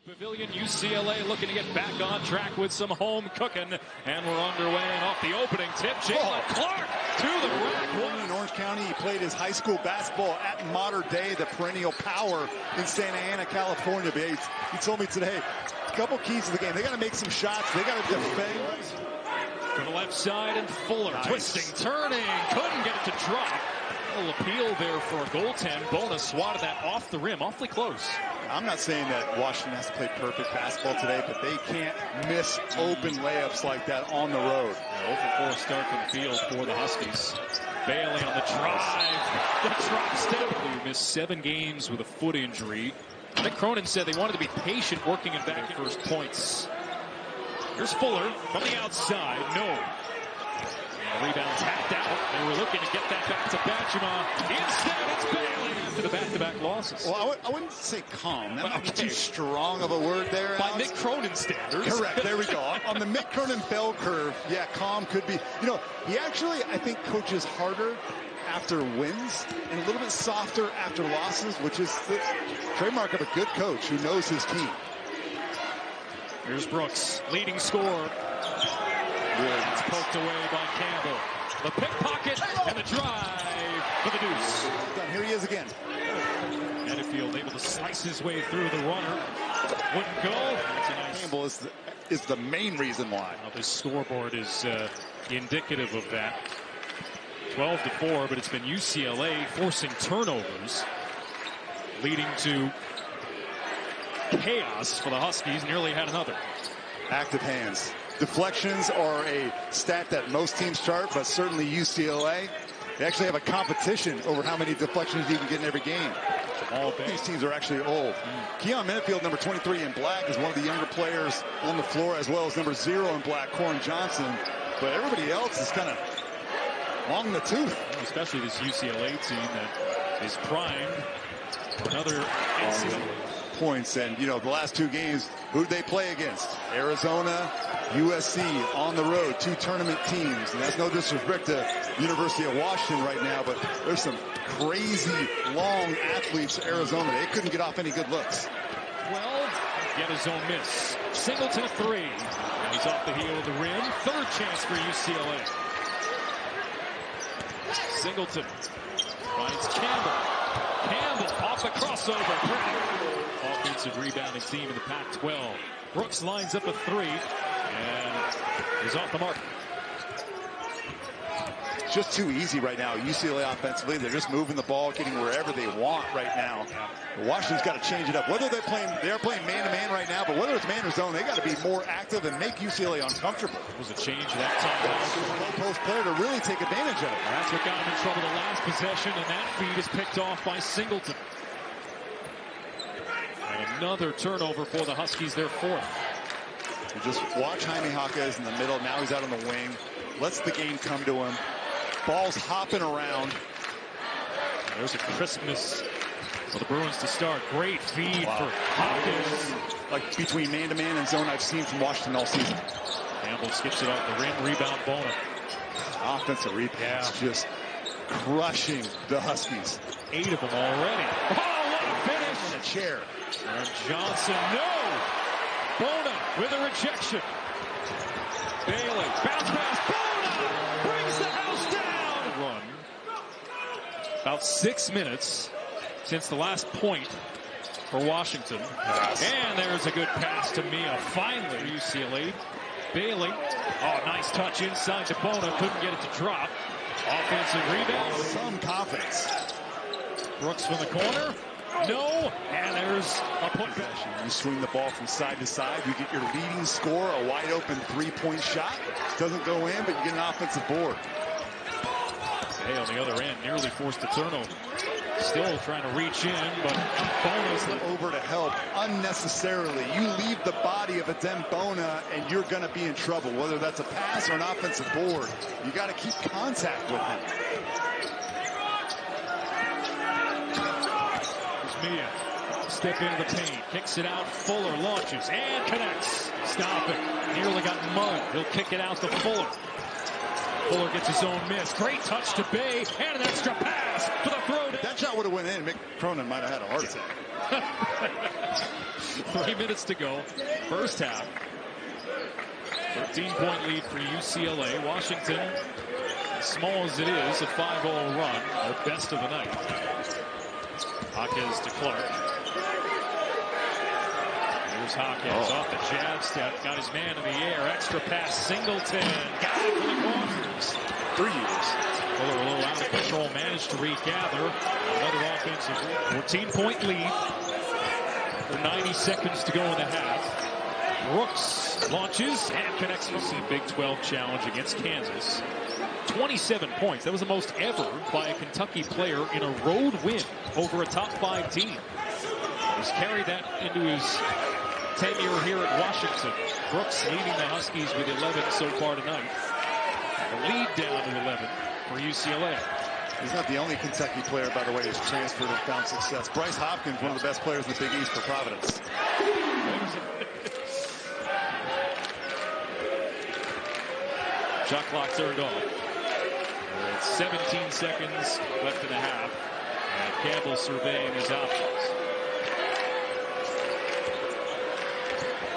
Pavilion, UCLA looking to get back on track with some home cooking, and we're underway. And off the opening tip, Jalen Clark to the rack. In Orange County, he played his high school basketball at Mater Dei, the perennial power in Santa Ana, California. But he told me today, a couple keys to the game. They got to make some shots. They got to defend. To the left side, and Fuller twisting, turning, couldn't get it to drop. A little appeal there for a goaltend. Bona swatted that off the rim, awfully close. I'm not saying that Washington has to play perfect basketball today, but they can't miss open layups like that on the road. 0 for 4 start from the field for the Huskies. Bailey on the drive. The drop step. He missed 7 games with a foot injury. Mick Cronin said they wanted to be patient working in back at first points. Here's Fuller from the outside. No. Rebound tapped out. They were looking to get that back to Bajima. Instead, it's Bailey after the back-to-back losses. Well, I wouldn't say calm. That might be too strong of a word there, by Alex. Mick Cronin standards. Correct. There we go. On the Mick Cronin bell curve, yeah, calm could be. You know, he actually, I think, coaches harder after wins and a little bit softer after losses, which is the trademark of a good coach who knows his team. Here's Brooks, leading scorer. It's poked away by Campbell. The pickpocket and the drive for the deuce. Here he is again. Edifield able to slice his way through the runner. Wouldn't go. Nice. Campbell is the main reason why. Well, this scoreboard is indicative of that. 12-4, but it's been UCLA forcing turnovers, leading to chaos for the Huskies. Nearly had another. Active hands. Deflections are a stat that most teams chart, but certainly UCLA. They actually have a competition over how many deflections you can get in every game. These teams are actually old. Keon Minifield, number 23 in black, is one of the younger players on the floor, as well as number 0 in black, Corin Johnson. But everybody else is kind of long in the tooth. Especially this UCLA team that is primed for another NCAA points. And, you know, the last 2 games, who did they play against? Arizona, USC on the road, 2 tournament teams. And that's no disrespect to University of Washington right now, but there's some crazy long athletes at Arizona. They couldn't get off any good looks. 12, get his own miss. Singleton a 3. And he's off the heel of the rim. 3rd chance for UCLA. Singleton finds Campbell. Campbell off the crossover. Offensive rebounding team in the Pac-12. Brooks lines up a 3 and is off the mark. It's just too easy right now. UCLA offensively, they're just moving the ball, getting wherever they want right now. Washington's got to change it up. Whether they're playing man-to-man right now, but whether it's man or zone, they got to be more active and make UCLA uncomfortable. It was a change that time. Low post player to really take advantage of it. That's what got him in trouble the last possession, and that feed is picked off by Singleton. And another turnover for the Huskies, their 4th. You just watch Jaime Jaquez in the middle. Now he's out on the wing. Lets the game come to him. Ball's hopping around. There's a crispness for the Bruins to start. Great feed for Hopkins. Like between man-to-man and zone I've seen from Washington all season. Campbell skips it off the rim. Rebound Bona. Offensive rebound. Just crushing the Huskies. 8 of them already. Oh, what a finish. On a chair. And Johnson, no. Bona with a rejection. Bailey, bounce pass. Bona brings the house down. Run. About 6 minutes since the last point for Washington. And there's a good pass to Mia. Finally, UCLA. Bailey. Oh, nice touch inside to Bona. Couldn't get it to drop. Offensive rebound. Some confidence. Brooks from the corner. No, and there's a putback. You swing the ball from side to side. You get your leading scorer, a wide open 3-point shot. Doesn't go in, but you get an offensive board. Hey, on the other end, nearly forced a turnover. Still trying to reach in, but Bona's over to help unnecessarily. You leave the body of Adem Bona, and you're going to be in trouble, whether that's a pass or an offensive board. You got to keep contact with him. Mia, step into the paint, kicks it out, Fuller launches and connects. Stop it. Nearly got mud. He'll kick it out to Fuller. Fuller gets his own miss. Great touch to Bay and an extra pass for the throw. That shot would have went in. Mick Cronin might have had a heart attack. 3 minutes to go. First half. 13-point lead for UCLA. Washington, as small as it is, a 5-0 run. Their best of the night. Hawkins to Clark. Here's Hawkins off the jab step. Got his man in the air. Extra pass. Singleton. Got it for the Quakers. 3 years. Fuller a little out of control. Managed to regather. Another offensive 14-point lead. 90 seconds to go in the half. Brooks launches and connects with the Big 12 challenge against Kansas. 27 points. That was the most ever by a Kentucky player in a road win over a top 5 team. He's carried that into his tenure here at Washington. Brooks leading the Huskies with 11 so far tonight. The lead down to 11 for UCLA. He's not the only Kentucky player, by the way, who's transferred and found success. Bryce Hopkins, one of the best players in the Big East for Providence. Shot clock turned off. 17 seconds left in the half. And Campbell surveying his options.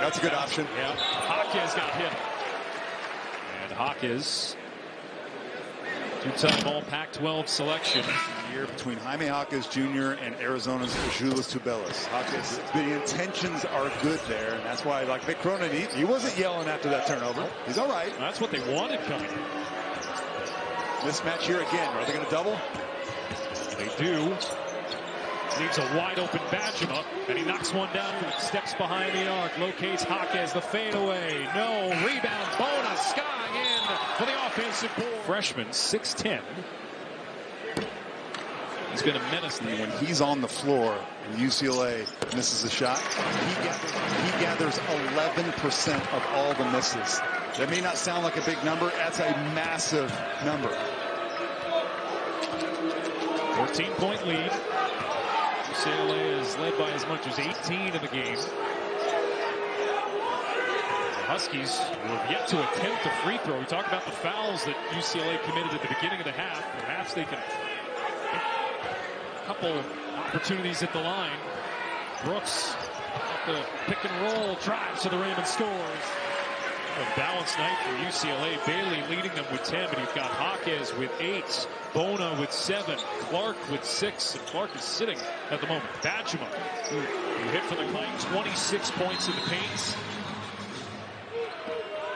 That's a good option. Yeah. Hawkins got hit. And Hawkins, two-time All-Pac-12 selection. Year between Jaime Hawkins Jr. and Arizona's Julius Tubelis. Hawkins, the intentions are good there, and that's why, like Mick Cronin, he wasn't yelling after that turnover. He's all right. That's what they wanted coming. Mismatch here again. Are they going to double? They do. Leaves a wide open Badgema, and he knocks one down, steps behind the arc, locates Hawkins, the fadeaway. No, rebound, Bona, Sky in for the offensive board. Freshman, 6'10". He's been a menace. When he's on the floor and UCLA misses a shot, he gathers 11% of all the misses. That may not sound like a big number. That's a massive number. 14-point lead. UCLA is led by as much as 18 in the game. The Huskies will have yet to attempt a free throw. We talk about the fouls that UCLA committed at the beginning of the half. Perhaps they can. A couple opportunities at the line. Brooks at the pick and roll, drives to the rim and scores. A balanced night for UCLA. Bailey leading them with 10, but you've got Hawkins with 8, Bona with 7, Clark with 6, and Clark is sitting at the moment. Badgema, who hit for the night, 26 points in the paint.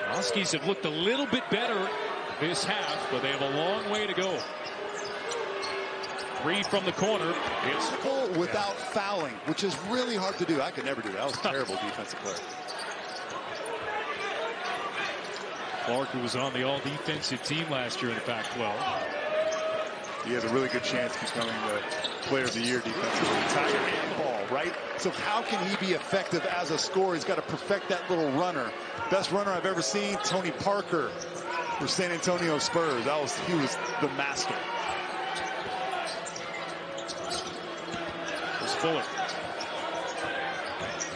Huskies have looked a little bit better this half, but they have a long way to go. 3 from the corner. It's without fouling, which is really hard to do. I could never do that. That was a terrible defensive play. Clark, who was on the all-defensive team last year in the Pac-12. He has a really good chance of becoming the player of the year defensively. Tiger handball, right? So how can he be effective as a scorer? He's got to perfect that little runner. Best runner I've ever seen, Tony Parker for San Antonio Spurs. He was the master. There's Fuller.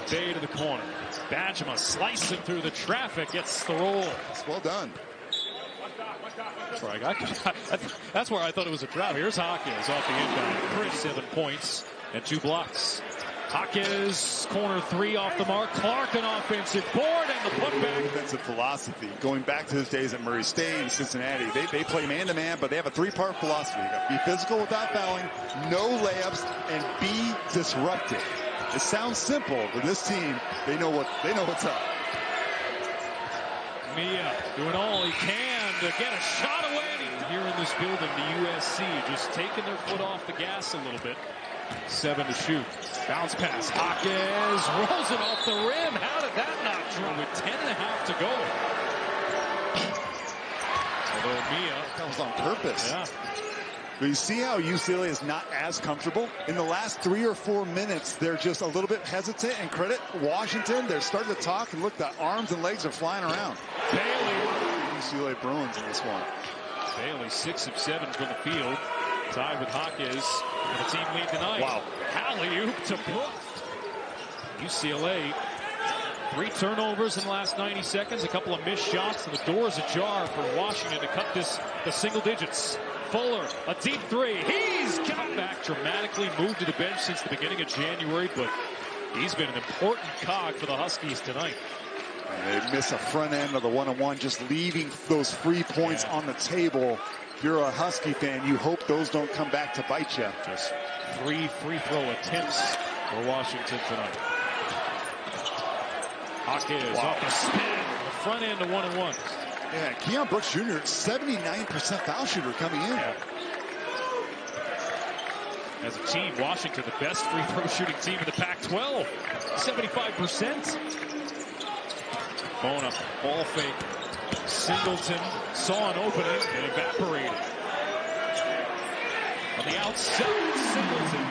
Day to the corner. Badgema slicing through the traffic, gets the roll. It's well done. That's where I thought it was a drop. Here's Hawkins off the inbound. 37 points and 2 blocks. Hawkins, corner 3 off the mark. Clark, an offensive board, and the putback. Defensive philosophy. Going back to his days at Murray State and Cincinnati, they play man-to-man, but they have a 3-part philosophy. You got to be physical without fouling, no layups, and be disruptive. It sounds simple, but this team, they know what's up. Mia doing all he can to get a shot away. Here in this building, the USC just taking their foot off the gas a little bit. 7 to shoot. Bounce pass. Hawkins rolls it off the rim. How did that not drop? With 10.5 to go. Although Mia, that was on purpose. Yeah. But you see how UCLA is not as comfortable? In the last 3 or 4 minutes, they're just a little bit hesitant. And credit Washington, they're starting to talk, and look, the arms and legs are flying around. Bailey. UCLA Bruins in this one. Bailey 6 of 7 from the field. Tied with Hawkins. And the team lead tonight. Wow. Alley-oop to Brooks. UCLA, 3 turnovers in the last 90 seconds. A couple of missed shots, and the door is ajar for Washington to cut this to single digits. Fuller, a deep 3. He's got back dramatically, moved to the bench since the beginning of January, but He's been an important cog for the Huskies tonight. And they miss a front end of the one-on-one, just leaving those free points on the table. If you're a Husky fan, you hope those don't come back to bite you. Just 3 free throw attempts for Washington tonight. Huskies off the spin, the front end of one-on-one. Yeah, Keon Brooks Jr., 79% foul shooter coming in. Yeah. As a team, Washington, the best free throw shooting team in the Pac-12. 75%. Bona, ball fake. Singleton saw an opening and evaporated. On the outside, Singleton.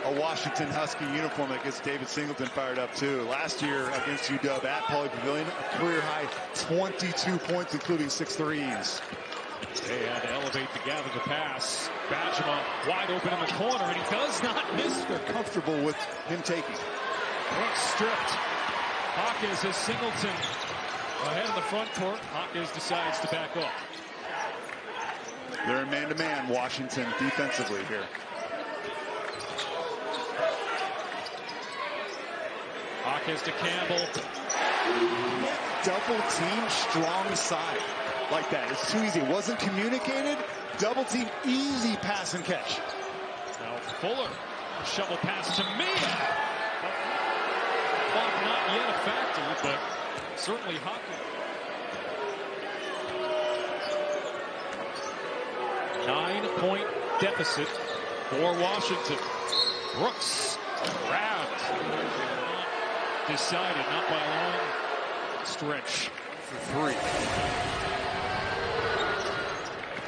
A Washington Husky uniform that gets David Singleton fired up too. Last year against UW at Pauley Pavilion, a career high 22 points, including 6 threes. They had to elevate to gather the pass. Bajema wide open in the corner, and he does not miss. They're comfortable with him taking. Brooks stripped. Hawkins has Singleton ahead in the front court. Hawkins decides to back off. They're man-to-man, Washington, defensively here. Hawkins to Campbell. Double team strong side. Like that. It's too easy. It wasn't communicated. Double team, easy pass and catch. Now Fuller. Shovel pass to Mia. Clock not yet a factor, but certainly Hawkins. 9-point deficit for Washington. Brooks grabbed. Decided, not by a long stretch for 3.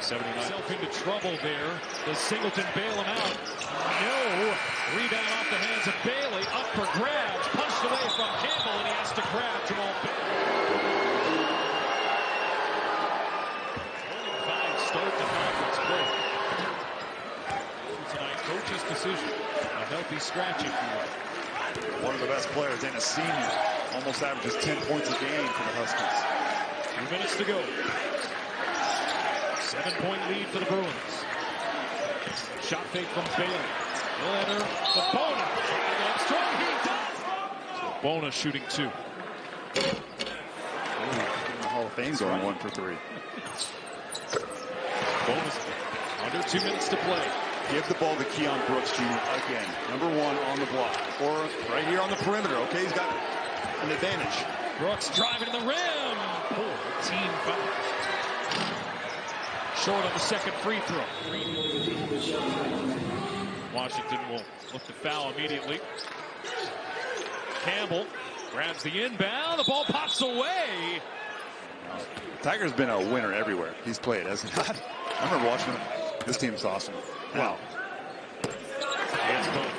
79. Himself into trouble there. Does Singleton bail him out? No. Rebound off the hands of Bailey. Up for grabs. Punched away from Campbell, and he has to grab Jamal Bailey. Only 5 start the conference play. Tonight, coach's decision. A healthy scratch, if you will. One of the best players and a senior. Almost averages 10 points a game for the Huskies. 2 minutes to go. 7-point lead for the Bruins. Shot fake from Bailey. He'll enter the Bona. Strong, he does. So Bona shooting 2. The Hall of Fame going 1 for 3. Bona's under 2 minutes to play. Give the ball to Keon Brooks Jr. again. Number 1 on the block. Or right here on the perimeter. Okay, he's got an advantage. Brooks driving to the rim. Poor team foul. Short on the second free throw. Washington will look to foul immediately. Campbell grabs the inbound. The ball pops away. Tiger's been a winner everywhere he's played, hasn't he? I remember watching him. This team's awesome. Wow.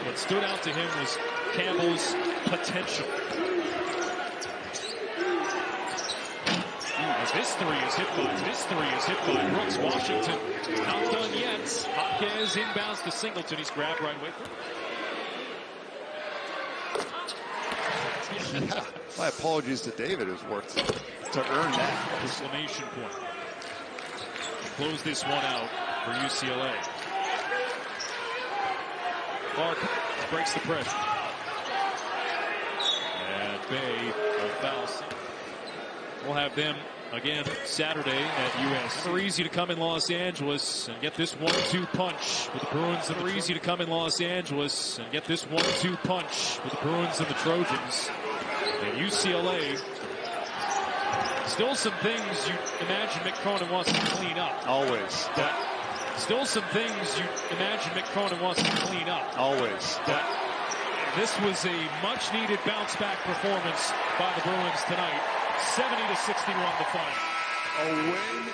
What stood out to him was Campbell's potential. As this three is hit by Brooks. Washington not done yet. Hopkins inbounds to Singleton. He's grabbed right away from him. My apologies to David, who's worked to earn that. Exclamation point. Close this one out for UCLA. Clark breaks the pressure. And Bay will foul. We'll have them again Saturday at US. It's easy to come in Los Angeles and get this 1-2 punch with the Bruins. It's easy to come in Los Angeles and get this 1-2 punch with the Bruins and the Trojans. And UCLA, still some things you imagine Mick Cronin wants to clean up. Always. But still some things you imagine Mick Cronin wants to clean up. Always. But this was a much-needed bounce-back performance by the Bruins tonight. 70-61 the final. A win